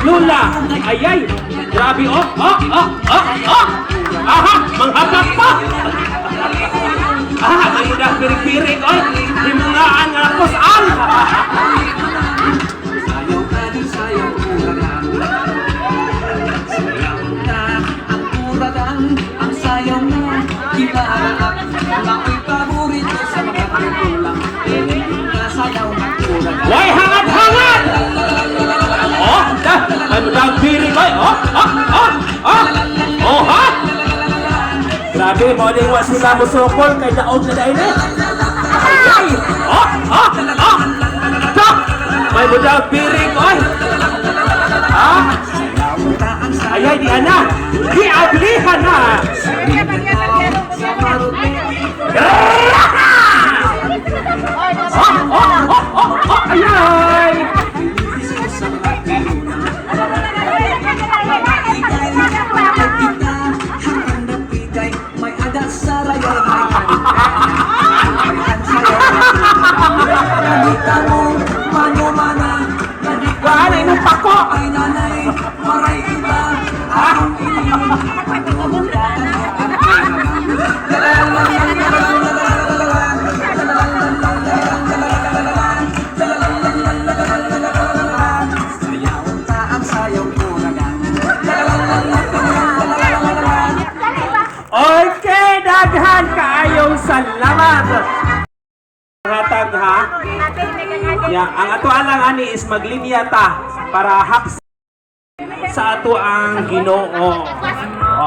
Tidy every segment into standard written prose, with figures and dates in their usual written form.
Lula. Ayay. Grabe, oh. Aha, manghagap pa. Aha, may udah pirik-pirik, oy. Himungaan nga pusan. Sayaw ka din, sayaw uragan. Sayaw na ang uragan, ang sayaw mo, kibarak. Ako'y paborito sa mga kagulang. Sayaw ng uragan. Way, hangat-hangat! Oh, may udah pirik, oy. Oh, ha? Grabe, mo din wa sila musukol kay daog na dahil eh. Ayay! Stop! May budal piring, oy! Ayay, di ana! Di ablihan na! Ayay! May adas sa rayay, may kanita mo, mano-mana. Wala na yung pako! Ay nanay, maray kita, akong ini. Sayaw ta ang sayaw ko na. Okay, daghan kaayong salamat! Hatag ha? Yeah, ang ato lang ani is maglinya ta para haks sa ato ang Ginoo.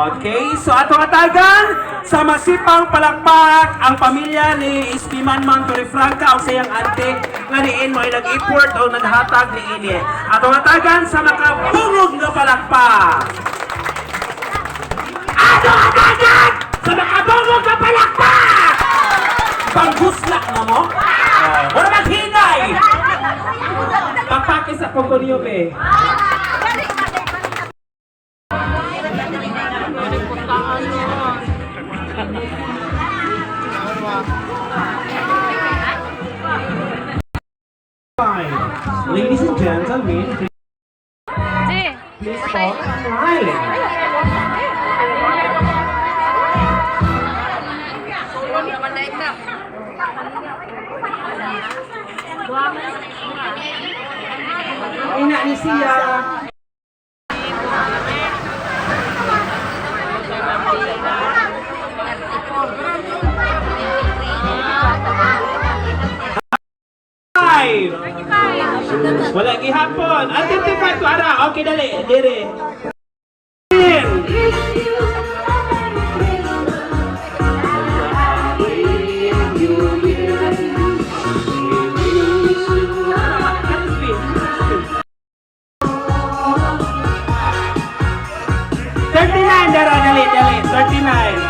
Okay, so ato hatagan sa masipang palakpak ang pamilya ni Espiman Mantori Franca o sayang ante nga diin mo ay nag-import o naghatag ni ini. Ato hatagan sa makabungog nga palakpak. Ato hatagan sa makabungog nga palakpak. Pangguslak na mo? Wala maghinay! Pagpakis sa pagkunyo, be. Fine. Ladies and gentlemen, please fall line. Ina ni siya. Wala gihapon. Identify to ara. Okay, dali. Dire. Dali. 39.